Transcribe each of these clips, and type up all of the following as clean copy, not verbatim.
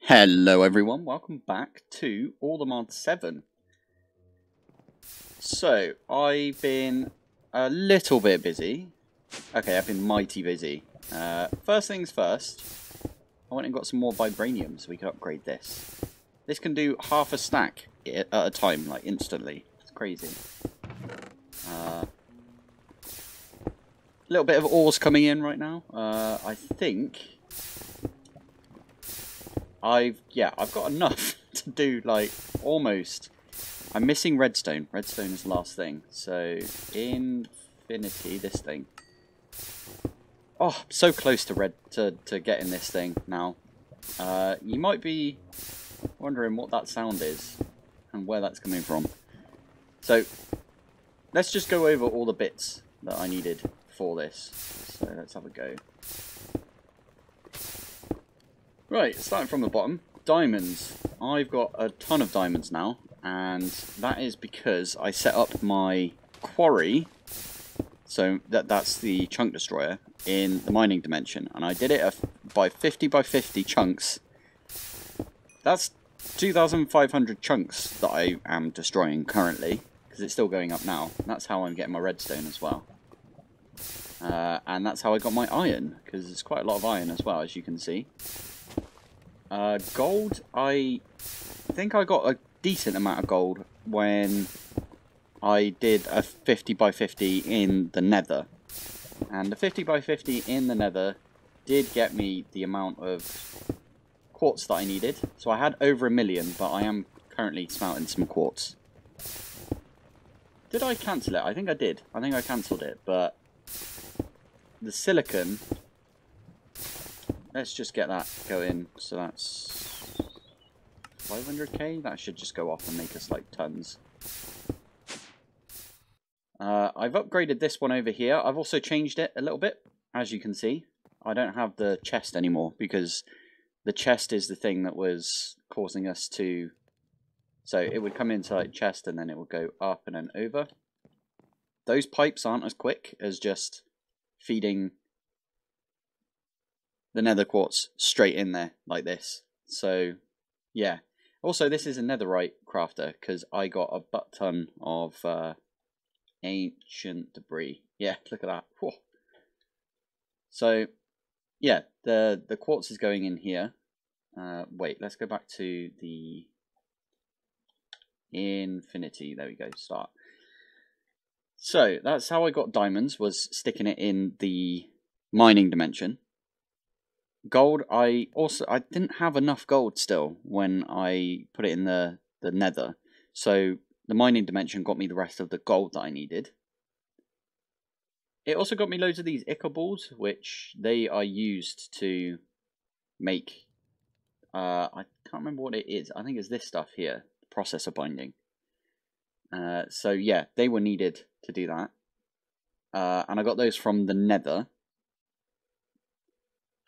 Hello everyone, welcome back to All the Mod 7. So, I've been a little bit busy. Okay, I've been mighty busy. First things first, I went and got some more vibranium so we can upgrade this. This can do half a stack at a time, like instantly. It's crazy. A little bit of ores coming in right now. I think I've got enough to do like almost. I'm missing redstone. Redstone is the last thing. So infinity, this thing. Oh, I'm so close to getting this thing now. You might be wondering what that sound is and where that's coming from. So let's just go over all the bits that I needed for this. So let's have a go. Right, starting from the bottom, diamonds. I've got a ton of diamonds now, and that is because I set up my quarry, so that's the chunk destroyer, in the mining dimension, and I did it by 50 by 50 chunks. That's 2,500 chunks that I am destroying currently, because it's still going up now. That's how I'm getting my redstone as well. And that's how I got my iron, because there's quite a lot of iron as well, as you can see. Gold, I think I got a decent amount of gold when I did a 50 by 50 in the nether. And the 50 by 50 in the nether did get me the amount of quartz that I needed. So I had over 1 million, but I am currently smelting some quartz. Did I cancel it? I think I did. I think I cancelled it, but the silicon, let's just get that going. So that's 500k. That should just go off and make us like tons. I've upgraded this one over here. I've also changed it a little bit, as you can see. I don't have the chest anymore because the chest is the thing that was causing us to. So it would come into like chest and then it would go up and then over. Those pipes aren't as quick as just feeding the nether quartz straight in there like this. So yeah, also this is a netherite crafter because I got a butt ton of ancient debris. Yeah, look at that. Whoa. So yeah, the quartz is going in here. Wait, let's go back to the infinity. There we go, start. So that's how I got diamonds, was sticking it in the mining dimension. Gold, I didn't have enough gold still when I put it in the nether. So the mining dimension got me the rest of the gold that I needed. It also got me loads of these ichor balls, which they are used to make, I can't remember what it is. I think it's this stuff here, processor binding. So yeah, they were needed to do that. And I got those from the nether.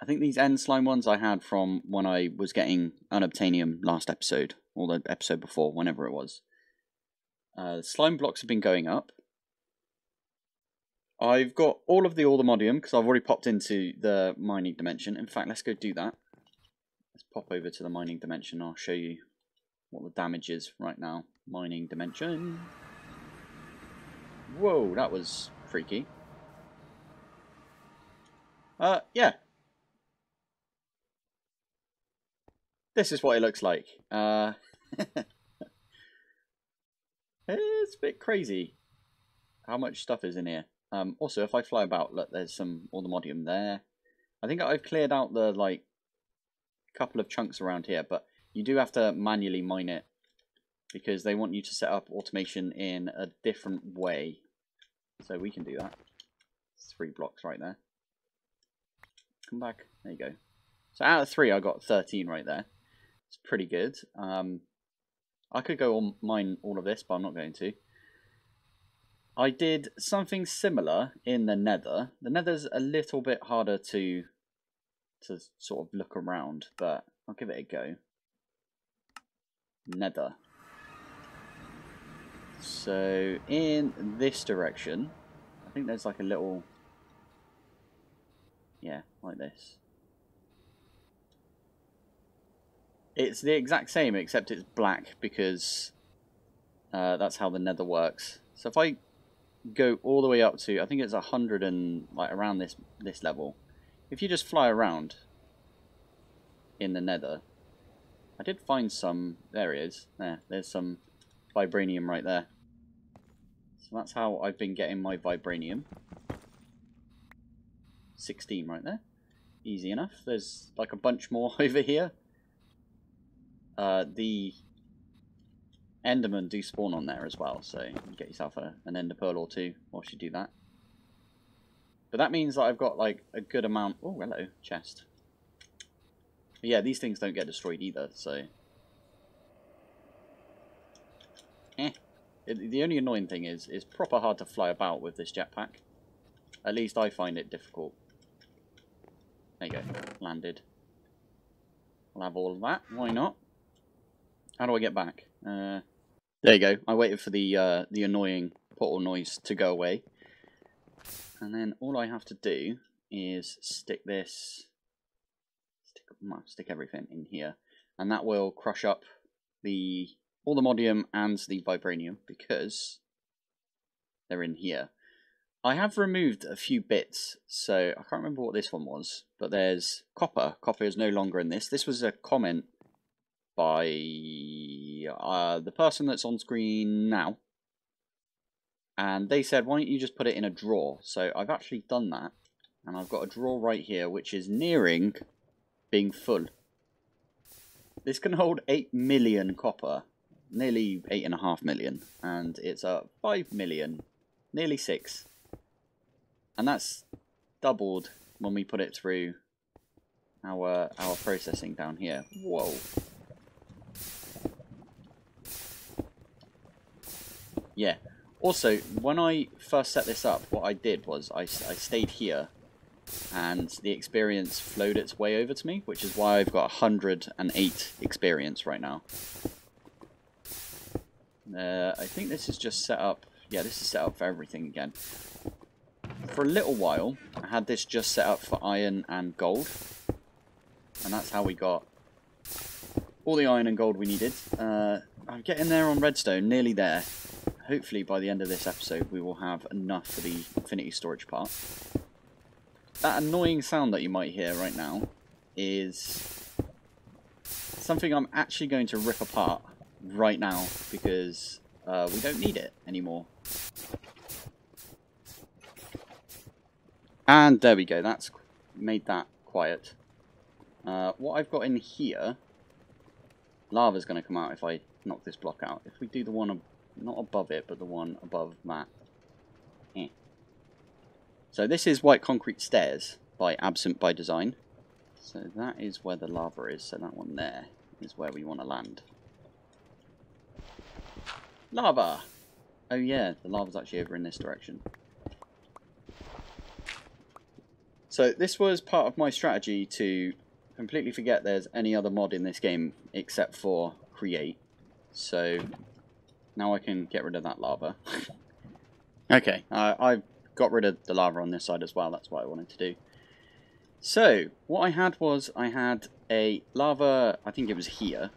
I think these end slime ones I had from when I was getting unobtainium last episode, or the episode before, whenever it was. Slime blocks have been going up. I've got all of the allthemodium because I've already popped into the mining dimension. In fact, let's go do that. Let's pop over to the mining dimension. I'll show you what the damage is right now. Mining dimension. Whoa, that was freaky. Yeah. This is what it looks like. It's a bit crazy how much stuff is in here. Also, if I fly about, look, there's some allthemodium there. I think I've cleared out the, like, couple of chunks around here, but you do have to manually mine it because they want you to set up automation in a different way. So we can do that. It's 3 blocks right there. Come back. There you go. So out of 3, I got 13 right there. It's pretty good. I could go mine all of this, but I'm not going to. I did something similar in the nether. The nether's a little bit harder to sort of look around, but I'll give it a go. Nether. So in this direction, I think there's like a little, yeah, like this. It's the exact same, except it's black because that's how the nether works. So if I go all the way up to, I think it's 100 and like around this level. If you just fly around in the nether, I did find some. There it is. There's some vibranium right there. So that's how I've been getting my vibranium. 16 right there. Easy enough. There's like a bunch more over here. The Endermen do spawn on there as well, so you can get yourself an Ender Pearl or two whilst you do that. But that means that I've got like a good amount. Oh, hello, chest. But yeah, these things don't get destroyed either, so. The only annoying thing is it's proper hard to fly about with this jetpack. At least I find it difficult. There you go, landed. I'll have all of that, why not? How do I get back? There you go, I waited for the annoying portal noise to go away. And then all I have to do is stick this, stick everything in here. And that will crush up all the modium and the vibranium because they're in here. I have removed a few bits, so I can't remember what this one was, but there's copper. Copper is no longer in this. This was a comment by the person that's on screen now, and they said, why don't you just put it in a drawer? So I've actually done that, and I've got a drawer right here which is nearing being full. This can hold 8 million copper, nearly 8.5 million, and it's at 5 million, nearly 6. And that's doubled when we put it through our processing down here. Whoa. Yeah. Also, when I first set this up, what I did was I stayed here, and the experience flowed its way over to me, which is why I've got 108 experience right now. I think this is just set up. Yeah, this is set up for everything again. For a little while, I had this just set up for iron and gold. And that's how we got all the iron and gold we needed. I'm getting there on redstone, nearly there. Hopefully by the end of this episode we will have enough for the infinity storage part. That annoying sound that you might hear right now is something I'm actually going to rip apart right now because we don't need it anymore. And there we go, that's made that quiet. What I've got in here, lava's going to come out if I knock this block out. If we do the one, not above it, but the one above that. So this is white concrete stairs by Absent by Design. So that is where the lava is, so that one there is where we want to land. Lava! Oh yeah, the lava's actually over in this direction. So this was part of my strategy to completely forget there's any other mod in this game except for create. So now I can get rid of that lava. Okay, I've got rid of the lava on this side as well, that's what I wanted to do. So what I had was I had a lava, I think it was here,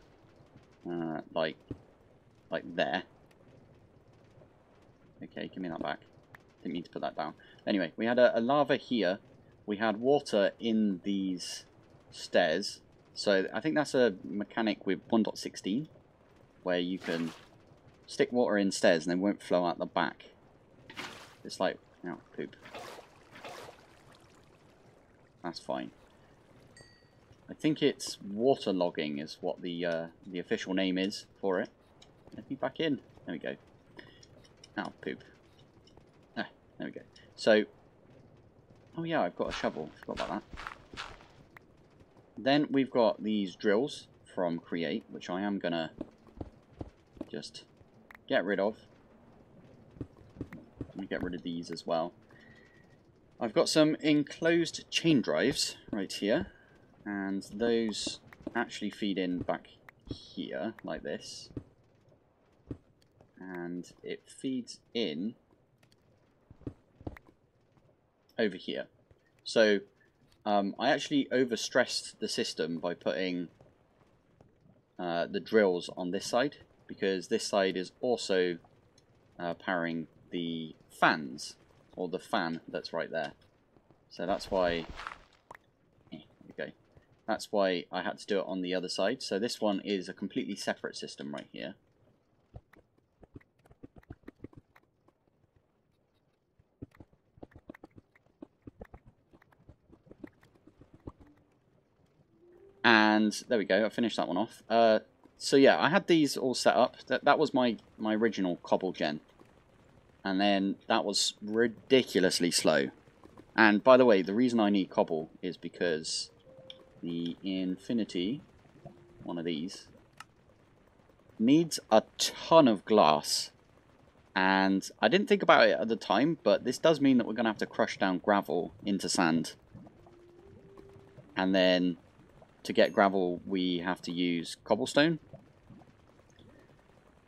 like there. Okay, give me that back. Didn't mean to put that down. Anyway, we had a lava here. We had water in these stairs. So I think that's a mechanic with 1.16 where you can stick water in stairs and they won't flow out the back. It's like, oh, poop. That's fine. I think it's waterlogging is what the official name is for it. Let me back in. There we go. Oh, poop. Ah, there we go. So, oh yeah, I've got a shovel. Forgot about that. Then we've got these drills from Create, which I am gonna just get rid of. Let me get rid of these as well. I've got some enclosed chain drives right here, and those actually feed in back here like this, and it feeds in over here. So I actually overstressed the system by putting the drills on this side, because this side is also powering the fans, or the fan that's right there. So that's why, there we go. That's why I had to do it on the other side. So this one is a completely separate system right here. And there we go, I finished that one off. So yeah, I had these all set up. That was my original cobble gen. And then that was ridiculously slow. And by the way, the reason I need cobble is because the Infinity, one of these, needs a ton of glass. And I didn't think about it at the time, but this does mean that we're going to have to crush down gravel into sand. And then to get gravel, we have to use cobblestone.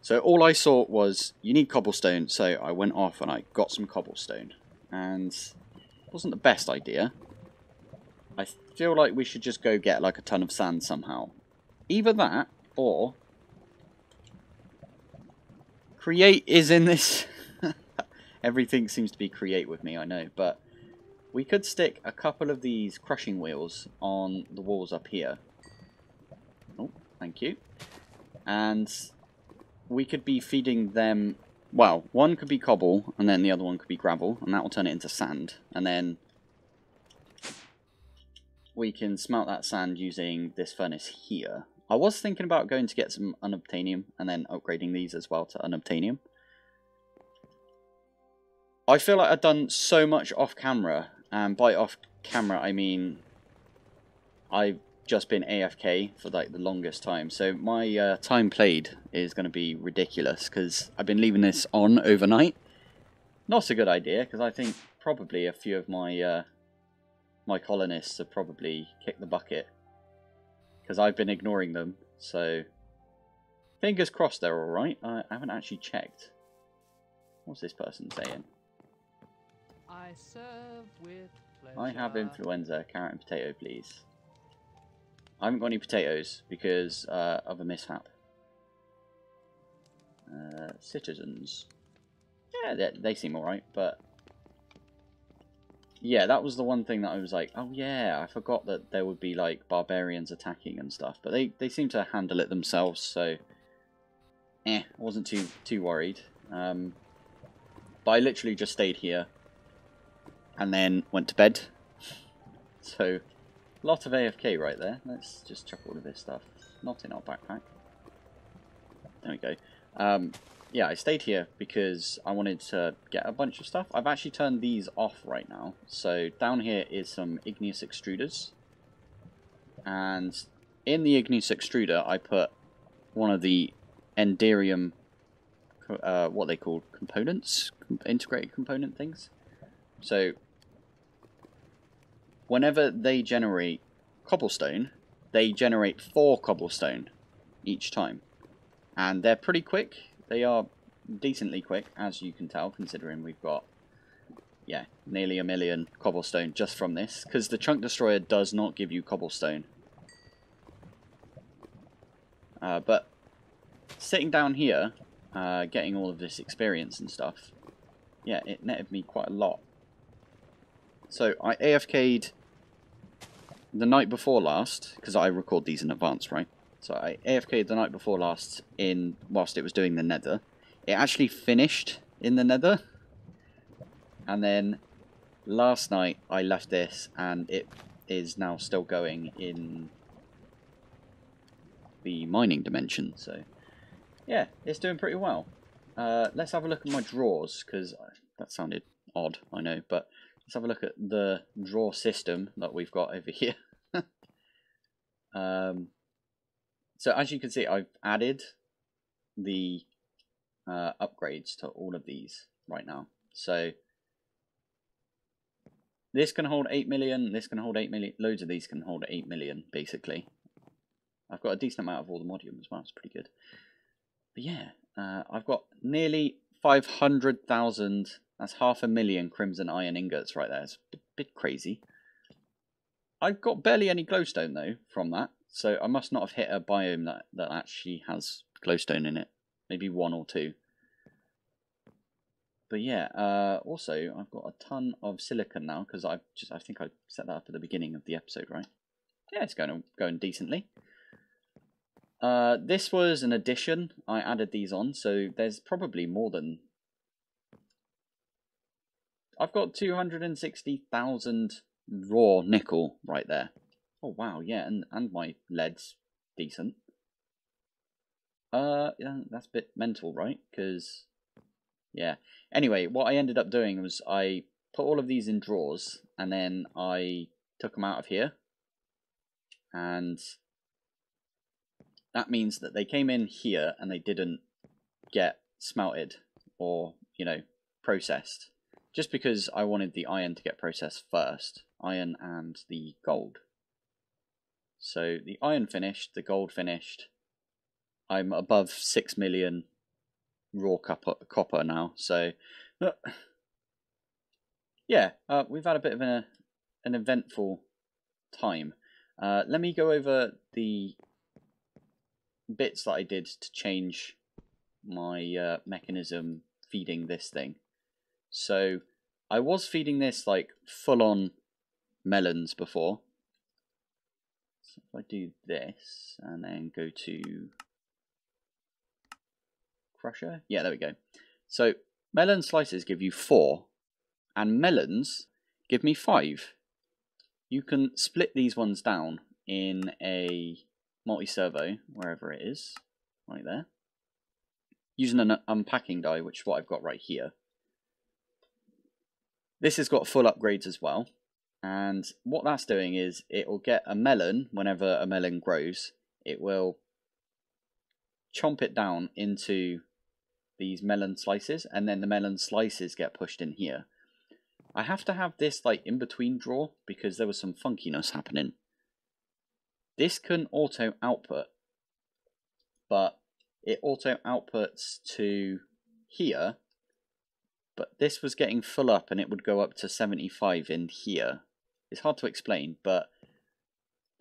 So all I saw was, you need cobblestone, so I went off and I got some cobblestone. And it wasn't the best idea. I feel like we should just go get like a ton of sand somehow. Either that, or create is in this. Everything seems to be create with me, I know, but we could stick a couple of these crushing wheels on the walls up here. Oh, thank you. And we could be feeding them, well, one could be cobble, and then the other one could be gravel, and that will turn it into sand. And then we can smelt that sand using this furnace here. I was thinking about going to get some unobtainium, and then upgrading these as well to unobtainium. I feel like I've done so much off camera, and by off camera I mean I've just been AFK for like the longest time, so my time played is going to be ridiculous because I've been leaving this on overnight. Not a good idea, because I think probably a few of my my colonists have probably kicked the bucket because I've been ignoring them, so fingers crossed they're alright. I haven't actually checked. What's this person saying? I serve with pleasure. I have influenza. Carrot and potato, please. I haven't got any potatoes because of a mishap. Citizens. Yeah, they seem alright, but yeah, that was the one thing that I was like, oh yeah, I forgot that there would be like barbarians attacking and stuff, but they seem to handle it themselves, so I wasn't too worried. But I literally just stayed here and then went to bed. So a lot of AFK right there. Let's just chuck all of this stuff. Not in our backpack. There we go. Yeah, I stayed here because I wanted to get a bunch of stuff. I've actually turned these off right now. So down here is some igneous extruders. And in the igneous extruder, I put one of the enderium, what they call components? Integrated component things. So whenever they generate cobblestone, they generate 4 cobblestone each time. And they're pretty quick. They are decently quick, as you can tell, considering we've got, yeah, nearly 1 million cobblestone just from this. Because the chunk destroyer does not give you cobblestone. But sitting down here, getting all of this experience and stuff, yeah, it netted me quite a lot. So I AFK'd the night before last, because I record these in advance, right? So I AFK'd the night before last whilst it was doing the nether. It actually finished in the nether. And then last night I left this and it is now still going in the mining dimension. So yeah, it's doing pretty well. Let's have a look at my drawers, because that sounded odd, I know, but let's have a look at the drawer system that we've got over here. So as you can see, I've added the upgrades to all of these right now. So this can hold 8 million, this can hold 8 million, loads of these can hold 8 million, basically. I've got a decent amount of all the modium as well, it's pretty good. But yeah, I've got nearly 500,000, that's 500,000 crimson iron ingots right there. It's a bit crazy. I've got barely any glowstone though from that, So I must not have hit a biome that actually has glowstone in it. Maybe 1 or 2. But yeah, also I've got a ton of silicon now because I think I set that up at the beginning of the episode, right? Yeah, it's going decently. This was an addition. I added these on, so there's probably more than... I've got 260,000 raw nickel right there. Oh wow, yeah, and my lead's decent. Yeah, that's a bit mental, right? Because, yeah. Anyway, what I ended up doing was I put all of these in drawers, and then I took them out of here. And that means that they came in here, and they didn't get smelted or, you know, processed. Just because I wanted the iron to get processed first. Iron and the gold. So the iron finished, the gold finished. I'm above 6 million raw copper now. So, yeah, we've had a bit of an eventful time. Let me go over the bits that I did to change my mechanism feeding this thing. So I was feeding this like full-on melons before. So if I do this and then go to crusher, yeah, there we go. So melon slices give you 4, and melons give me 5. You can split these ones down in a multi-servo, wherever it is, right there, using an unpacking die, which is what I've got right here. This has got full upgrades as well, and what that's doing is it will get a melon. Whenever a melon grows, it will chomp it down into these melon slices, and then the melon slices get pushed in here. I have to have this like in between drawer because there was some funkiness happening. This can auto output, but it auto outputs to here. But this was getting full up, and it would go up to 75 in here. It's hard to explain, but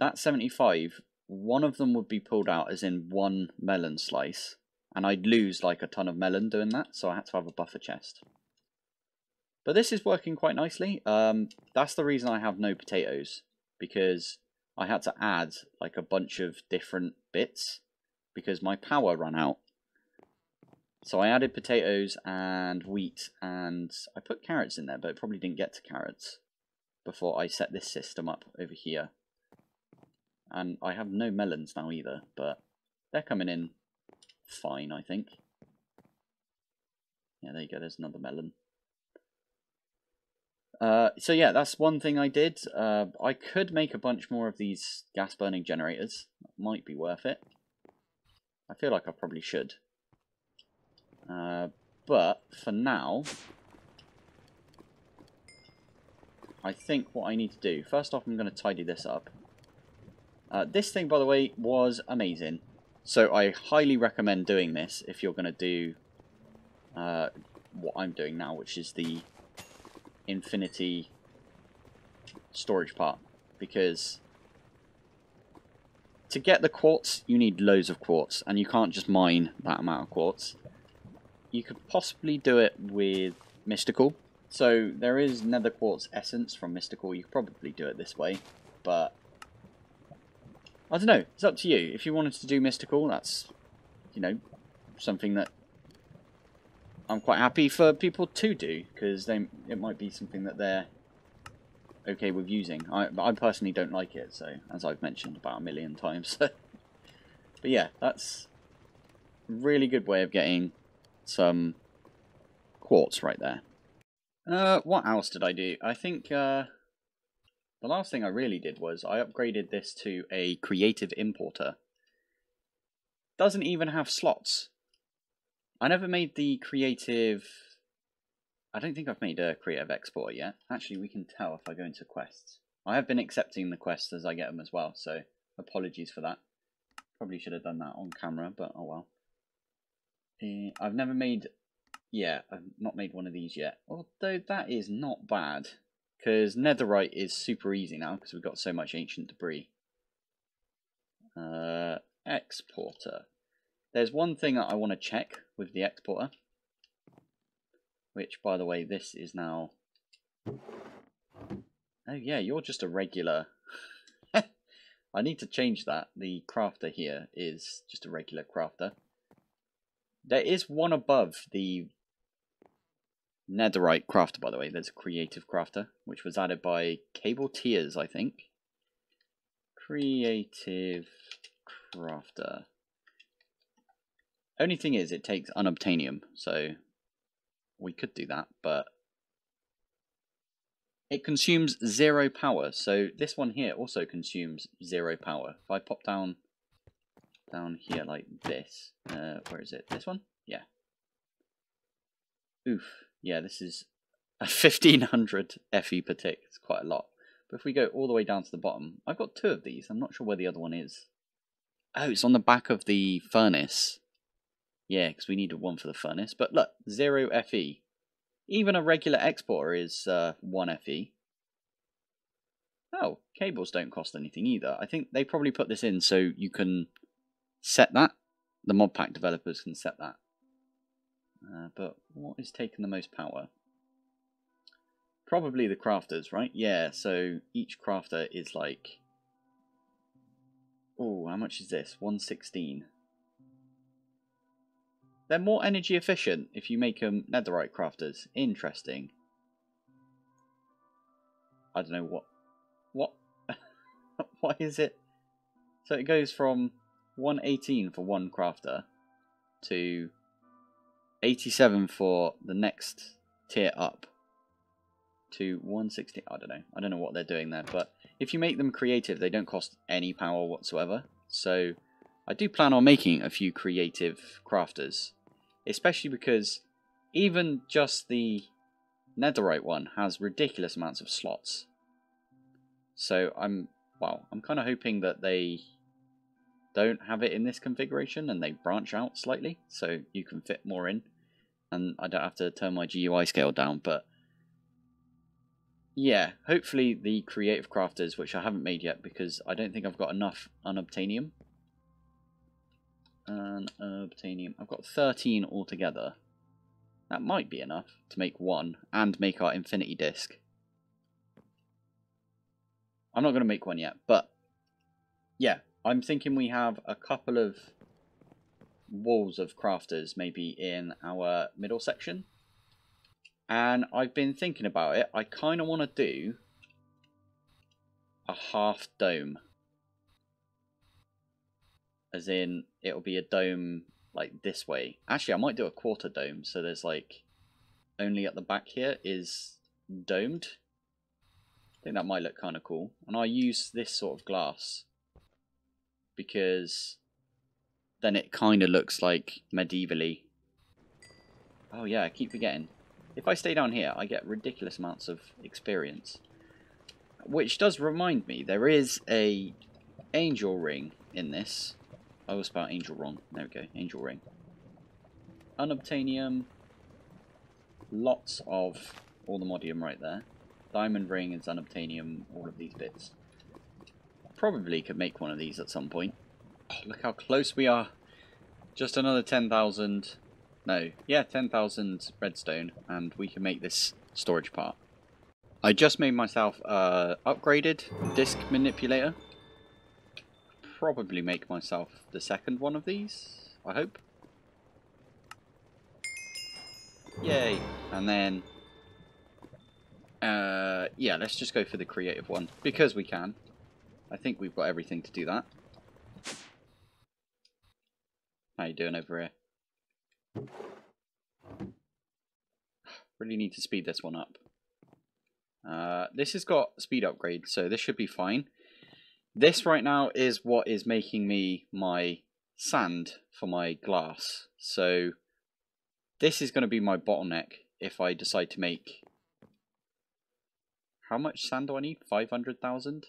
that 75, one of them would be pulled out as in one melon slice, and I'd lose like a ton of melon doing that, so I had to have a buffer chest. But this is working quite nicely. That's the reason I have no potatoes, because I had to add like a bunch of different bits because my power ran out. So I added potatoes and wheat, and I put carrots in there, but it probably didn't get to carrots before I set this system up over here. And I have no melons now either, but they're coming in fine, I think. Yeah, there you go, there's another melon. So yeah, that's one thing I did. I could make a bunch more of these gas burning generators. That might be worth it. I feel like I probably should. But for now, I think what I need to do, first off I'm going to tidy this up. This thing, by the way, was amazing. So I highly recommend doing this if you're going to do what I'm doing now, which is the infinity storage part. Because to get the quartz, you need loads of quartz, and you can't just mine that amount of quartz. You could possibly do it with mystical. So there is nether quartz essence from mystical. You could probably do it this way, but I don't know. It's up to you. If you wanted to do mystical, that's, you know, something that I'm quite happy for people to do, because it might be something that they're okay with using. I personally don't like it, so as I've mentioned about 1,000,000 times. But yeah, that's a really good way of getting some quartz right there. What else did I do? I think the last thing I really did was I upgraded this to a creative importer. Doesn't even have slots. I never made the creative... I don't think I've made a creative exporter yet. Actually, we can tell if I go into quests. I have been accepting the quests as I get them as well, so apologies for that. Probably should have done that on camera, but oh well. I've never made... Yeah, I've not made one of these yet. Although that is not bad, because netherite is super easy now because we've got so much ancient debris. Exporter. There's one thing that I want to check with the exporter, which, by the way, this is now... Oh yeah, you're just a regular... I need to change that. The crafter here is just a regular crafter. There is one above the netherite crafter, by the way. There's a creative crafter, which was added by Cable Tears, I think. Creative crafter. Only thing is, it takes unobtainium, so we could do that, but it consumes 0 power. So this one here also consumes 0 power. If I pop down here like this, where is it? This one? Yeah. Oof. Yeah, this is a 1500 FE per tick. It's quite a lot. But if we go all the way down to the bottom, I've got 2 of these. I'm not sure where the other one is. Oh, it's on the back of the furnace. Yeah, because we needed one for the furnace. But look, 0 FE. Even a regular exporter is 1 FE. Oh, cables don't cost anything either. I think they probably put this in so you can set that. The Modpack developers can set that. But what is taking the most power? Probably the crafters, right? Yeah, so each crafter is like... Oh, how much is this? 116. They're more energy efficient if you make them netherite crafters. Interesting. I don't know what why is it? So it goes from 118 for one crafter to 87 for the next tier up to 160. I don't know what they're doing there, but if you make them creative, they don't cost any power whatsoever. So I do plan on making a few creative crafters, especially because even just the netherite one has ridiculous amounts of slots. So I'm kind of hoping that they don't have it in this configuration and they branch out slightly so you can fit more in and I don't have to turn my GUI scale down. But yeah, hopefully the creative crafters, which I haven't made yet because I don't think I've got enough unobtainium. I've got 13 altogether. That might be enough to make one and make our infinity disc. I'm not going to make one yet, but yeah, I'm thinking we have a couple of walls of crafters maybe in our middle section. And I've been thinking about it. I kind of want to do a half dome. As in, it'll be a dome like this way. Actually, I might do a quarter dome. So there's like, only at the back here is domed. I think that might look kind of cool. And I use this sort of glass because then it kind of looks like medievally. Oh yeah, I keep forgetting. If I stay down here, I get ridiculous amounts of experience. Which does remind me, there is a angel ring in this. I always spelled angel wrong. There we go, angel ring. Unobtainium. Lots of all the modium right there. Diamond ring is unobtainium, all of these bits. Probably could make one of these at some point. Oh, look how close we are. Just another 10,000. No, yeah, 10,000 redstone, and we can make this storage part. I just made myself a upgraded disc manipulator. Probably make myself the second one of these, I hope. Yay! And then, yeah, let's just go for the creative one, because we can. I think we've got everything to do that. How you doing over here? Really need to speed this one up. This has got speed upgrade, so this should be fine. This right now is what is making me my sand for my glass. So this is going to be my bottleneck if I decide to make... How much sand do I need? 500,000?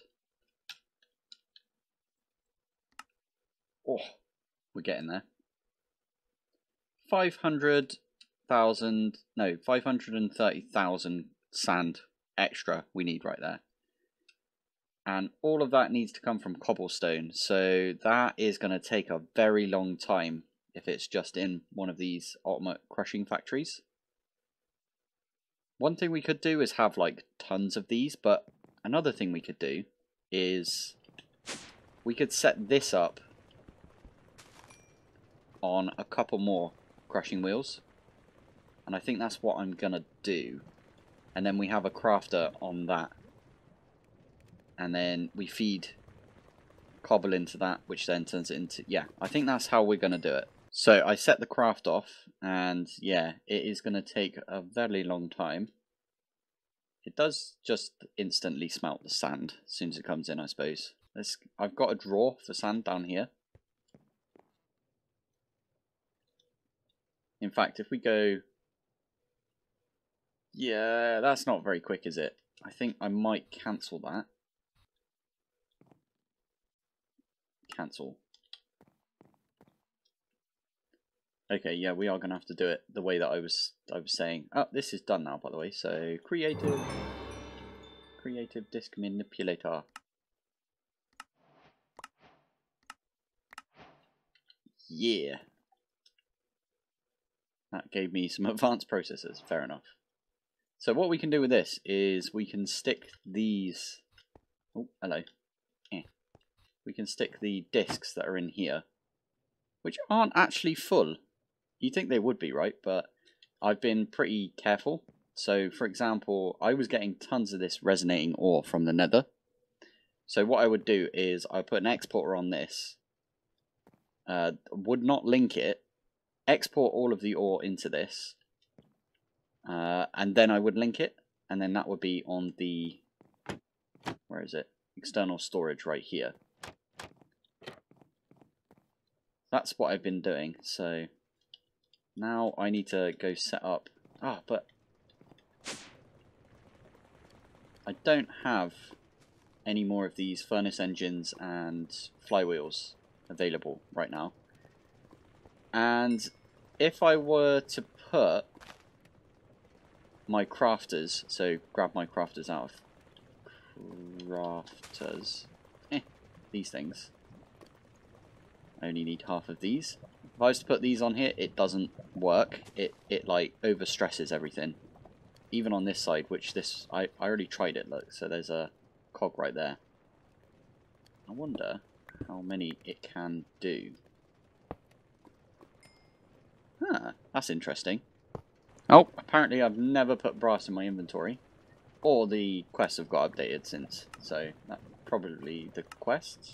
Oh, we're getting there. 500,000... No, 530,000 sand extra we need right there. And all of that needs to come from cobblestone, so that is going to take a very long time if it's just in one of these ultimate crushing factories. One thing we could do is have like tons of these, but another thing we could do is we could set this up on a couple more crushing wheels, and I think that's what I'm gonna do. And then we have a crafter on that, and then we feed cobble into that, which then turns it into, yeah, I think that's how we're gonna do it. So I set the craft off, and yeah, it is gonna take a very long time. It does just instantly smelt the sand as soon as it comes in, I suppose. I've got a drawer for sand down here. In fact, if we go... Yeah, that's not very quick, is it? I think I might cancel that. Cancel. Okay, yeah, we are going to have to do it the way that I was saying. Oh, this is done now, by the way. So, creative disk manipulator. Yeah. That gave me some advanced processors. Fair enough. So what we can do with this is we can stick these... Oh, hello. We can stick the discs that are in here, which aren't actually full. You'd think they would be, right? But I've been pretty careful. So, for example, I was getting tons of this resonating ore from the nether. So what I would do is I put an exporter on this, would not link it, export all of the ore into this, and then I would link it, and then that would be on the, where is it? External storage right here. That's what I've been doing, so now I need to go set up, but I don't have any more of these furnace engines and flywheels available right now. And if I were to put my crafters, so grab my crafters out of crafters, these things, I only need half of these. If I was to put these on here, it doesn't work. It like overstresses everything. Even on this side, which this, I already tried it, look, so there's a cog right there. I wonder how many it can do. Huh, that's interesting. Oh, apparently I've never put brass in my inventory. Or the quests have got updated since, so that's probably the quests.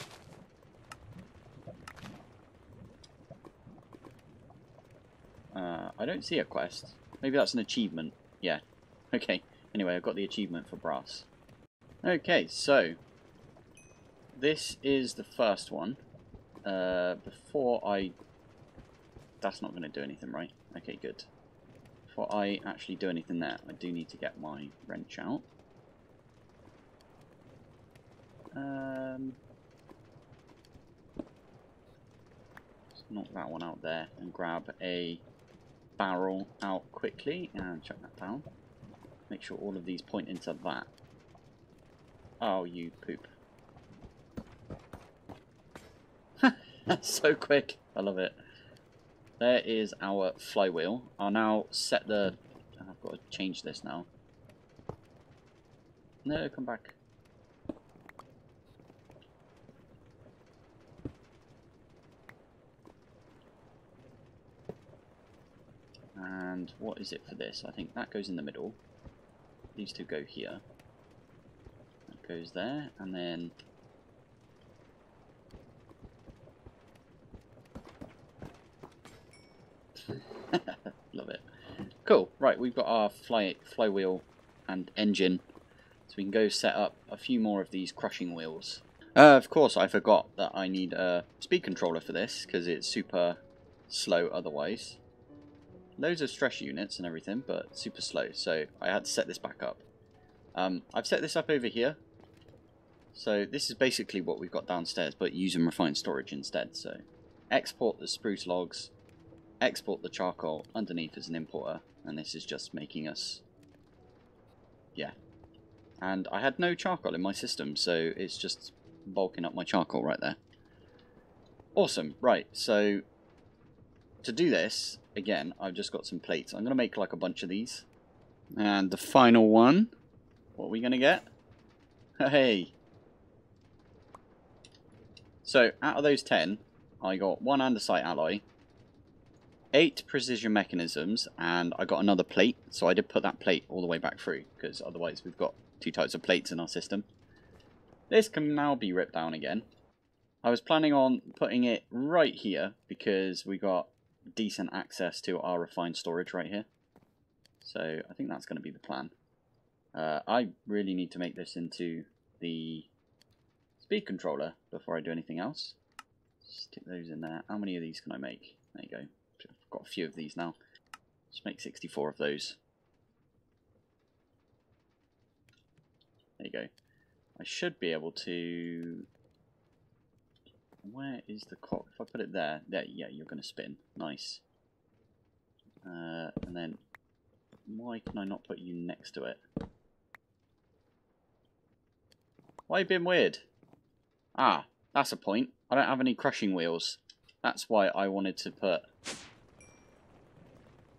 I don't see a quest. Maybe that's an achievement. Yeah. Okay. Anyway, I've got the achievement for brass. Okay, so this is the first one. Before I... That's not going to do anything, right? Okay, good. Before I actually do anything there, I do need to get my wrench out. Just knock that one out there and grab a barrel out quickly and chuck that down. Make sure all of these point into that. Oh, you poop. That's so quick. I love it. There is our flywheel. I'll now set the... I've got to change this now. No, come back. And what is it for this? I think that goes in the middle. These two go here. That goes there, and then... Love it. Cool. Right, we've got our flywheel and engine. So we can go set up a few more of these crushing wheels. Of course, I forgot that I need a speed controller for this, because it's super slow otherwise. Loads of stress units and everything, but super slow, so I had to set this back up. I've set this up over here. So this is basically what we've got downstairs, but using refined storage instead. So export the spruce logs, export the charcoal underneath as an importer, and this is just making us, yeah, And I had no charcoal in my system, so it's just bulking up my charcoal right there. Awesome. Right, so to do this, again, I've just got some plates. I'm going to make like a bunch of these. And the final one, what are we going to get? Hey! So, out of those 10, I got 1 andesite alloy, 8 precision mechanisms, and I got another plate. So I did put that plate all the way back through, because otherwise we've got 2 types of plates in our system. This can now be ripped down again. I was planning on putting it right here, because we got decent access to our refined storage right here. So I think that's going to be the plan. I really need to make this into the speed controller before I do anything else. Stick those in there. How many of these can I make? There you go. I've got a few of these now. Let's make 64 of those. There you go. I should be able to... Where is the cock? If I put it there, yeah, you're going to spin. Nice. And then, why can I not put you next to it? Why you been weird? Ah, that's a point. I don't have any crushing wheels. That's why I wanted to put...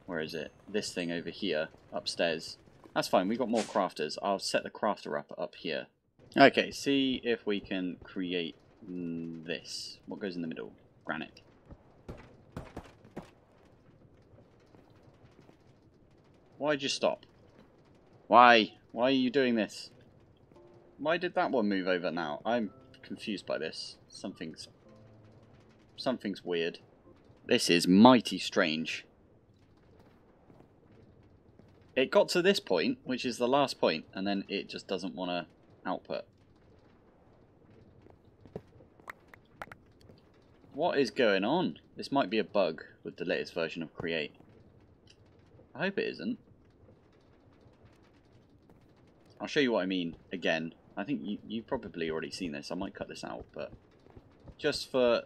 Where is it? This thing over here, upstairs. That's fine, we got more crafters. I'll set the crafter up here. Okay, see if we can create this. What goes in the middle? Granite. Why'd you stop? Why? Why are you doing this? Why did that one move over now? I'm confused by this. Something's weird. This is mighty strange. It got to this point, which is the last point, and then it just doesn't want to output. What is going on? This might be a bug with the latest version of Create. I hope it isn't. I'll show you what I mean again. I think you've probably already seen this. I might cut this out, but just for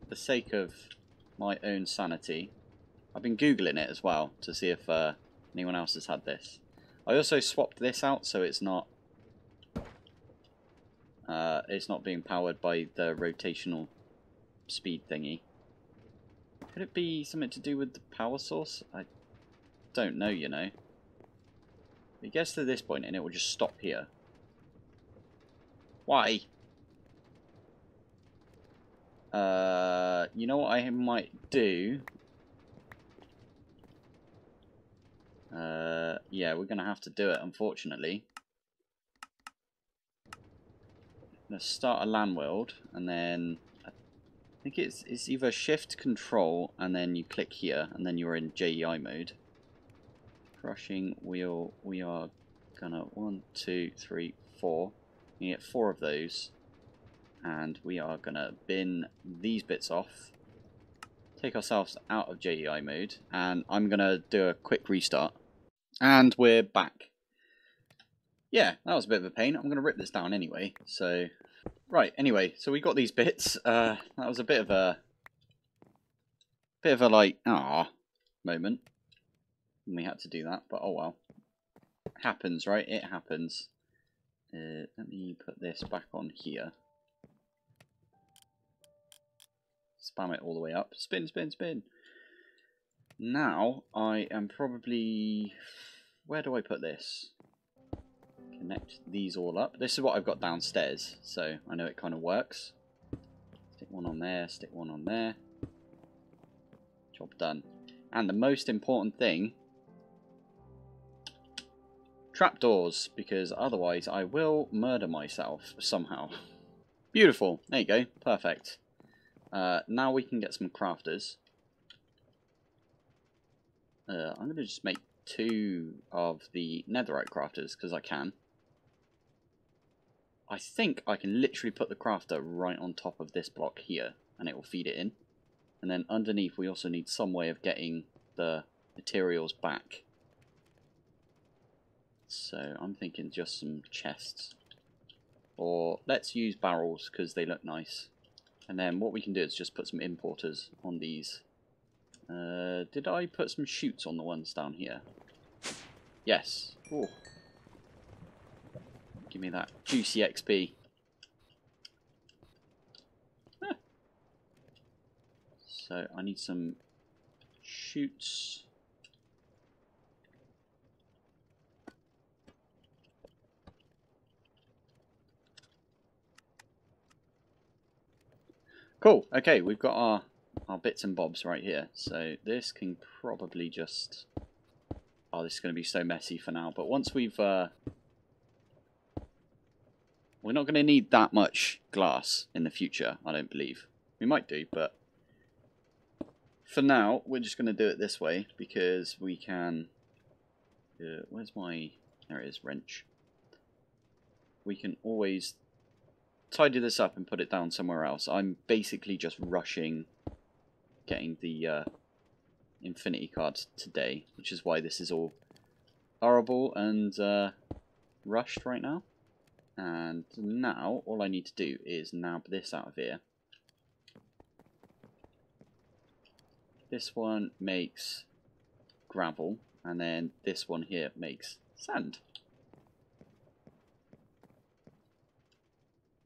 the sake of my own sanity, I've been Googling it as well to see if anyone else has had this. I also swapped this out so it's not being powered by the rotational speed thingy. Could it be something to do with the power source? I don't know, you know. It gets to this point and it will just stop here. Why? You know what I might do? Yeah, we're gonna have to do it, unfortunately. Let's start a LAN world, and then I think it's either Shift Control, and then you click here, and then you're in JEI mode. Crushing wheel. We are gonna 1, 2, 3, 4. You get 4 of those, and we are gonna bin these bits off. Take ourselves out of JEI mode, and I'm gonna do a quick restart. And we're back. Yeah, that was a bit of a pain. I'm going to rip this down anyway. So, right. Anyway, so we got these bits. That was a bit of a like moment when we had to do that. But oh well, it happens, right? It happens. Let me put this back on here. Spam it all the way up. Spin, spin, spin. Now I am probably... Where do I put this? Connect these all up. This is what I've got downstairs, so I know it kind of works. Stick one on there, stick one on there. Job done. And the most important thing, trapdoors, because otherwise I will murder myself somehow. Beautiful. There you go. Perfect. Now we can get some crafters. I'm going to just make 2 of the netherite crafters, because I can. I think I can literally put the crafter right on top of this block here, and it will feed it in. And then underneath we also need some way of getting the materials back. So I'm thinking just some chests. Or let's use barrels, because they look nice. And then what we can do is just put some importers on these. Did I put some chutes on the ones down here? Yes. Ooh. Give me that juicy XP. Huh. So I need some shoots. Cool. Okay, we've got our bits and bobs right here. So this can probably just... Oh, this is going to be so messy for now. But once we've... We're not going to need that much glass in the future, I don't believe. We might do, but... For now, we're just going to do it this way, because we can... where's my... There it is, wrench. We can always tidy this up and put it down somewhere else. I'm basically just rushing getting the Infinity cards today, which is why this is all horrible and rushed right now. And now, all I need to do is nab this out of here. This one makes gravel, and then this one here makes sand.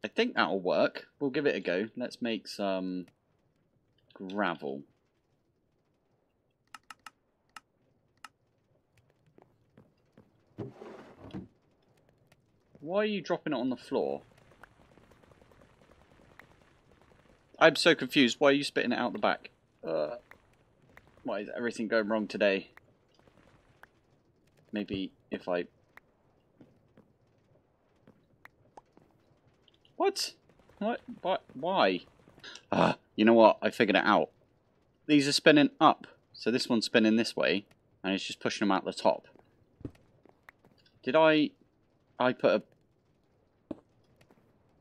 I think that'll work. We'll give it a go. Let's make some gravel. Why are you dropping it on the floor? I'm so confused. Why are you spitting it out the back? Why is everything going wrong today? Maybe if I... What? What? Why? You know what? I figured it out. These are spinning up. So this one's spinning this way, and it's just pushing them out the top. Did I put a...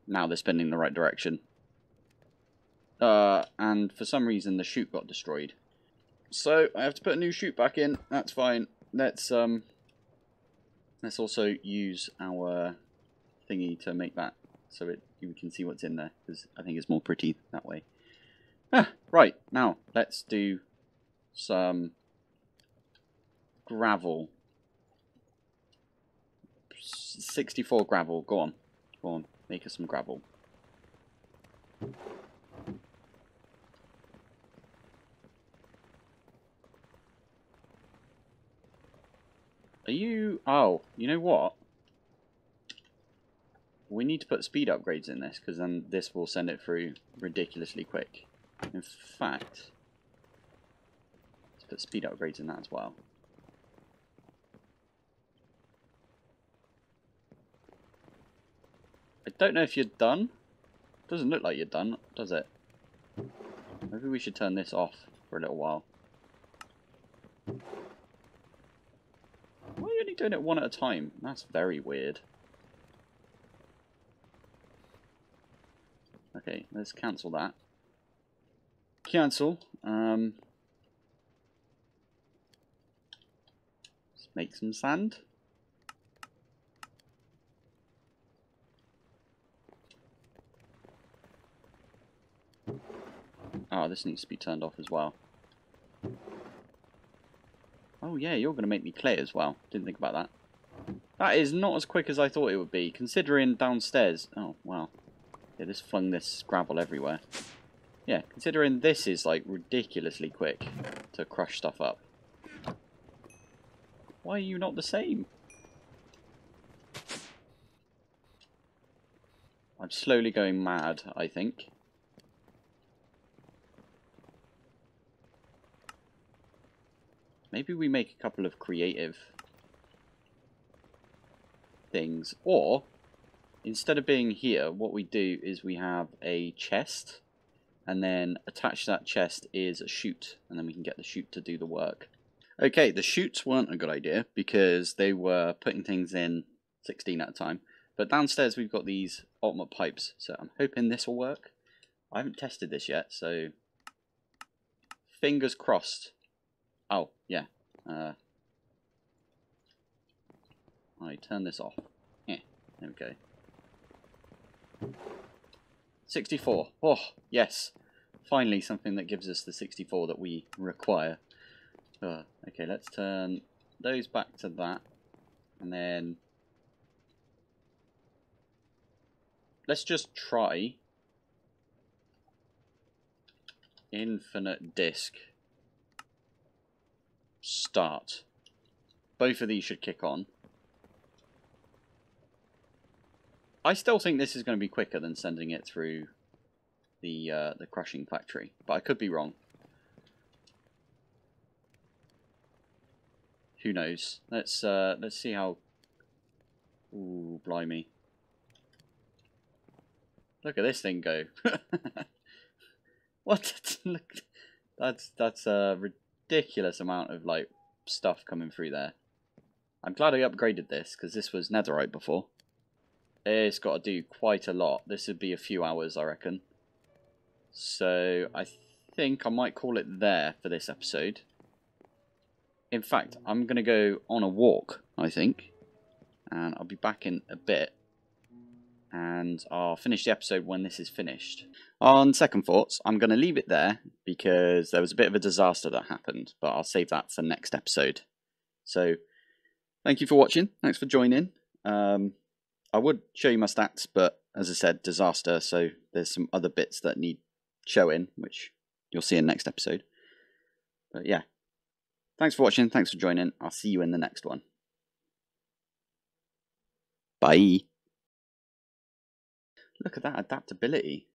Now they're spinning the right direction. And for some reason the chute got destroyed. So I have to put a new chute back in. That's fine. Let's also use our thingy to make that so we can see what's in there, because I think it's more pretty that way. Right, now let's do some gravel. 64 gravel. Go on. Go on. Make us some gravel. Are you... Oh, you know what? We need to put speed upgrades in this, because then this will send it through ridiculously quick. In fact, let's put speed upgrades in that as well. I don't know if you're done. Doesn't look like you're done, does it? Maybe we should turn this off for a little while. Why are you only doing it one at a time? That's very weird. Okay, let's cancel that. Cancel. Let's make some sand. Oh, this needs to be turned off as well. Oh yeah, you're going to make me clay as well. Didn't think about that. That is not as quick as I thought it would be, considering downstairs... Oh, wow. Yeah, this flung this gravel everywhere. Yeah, considering this is, like, ridiculously quick to crush stuff up. Why are you not the same? I'm slowly going mad, I think. Maybe we make a couple of creative things. Or, instead of being here, what we do is we have a chest. And then attached to that chest is a chute. And then we can get the chute to do the work. Okay, the chutes weren't a good idea because they were putting things in 16 at a time. But downstairs we've got these ultimate pipes. So I'm hoping this will work. I haven't tested this yet, so fingers crossed. Oh, yeah. I turn this off. Yeah, there we go. 64. Oh, yes. Finally something that gives us the 64 that we require. Okay, let's turn those back to that. And then let's just try infinite disk start. Both of these should kick on. I still think this is going to be quicker than sending it through the crushing factory, but I could be wrong. Who knows? Let's see how. Ooh, blimey! Look at this thing go! What? Look, that's a ridiculous amount of like stuff coming through there. I'm glad I upgraded this because this was netherite before. It's got to do quite a lot. This would be a few hours, I reckon. So I think I might call it there for this episode. In fact, I'm going to go on a walk, I think. And I'll be back in a bit. And I'll finish the episode when this is finished. On second thoughts, I'm going to leave it there because there was a bit of a disaster that happened. But I'll save that for next episode. So, thank you for watching. Thanks for joining. I would show you my stats, but as I said, disaster. So there's some other bits that need showing, which you'll see in next episode. But yeah. Thanks for watching. Thanks for joining. I'll see you in the next one. Bye. Look at that adaptability.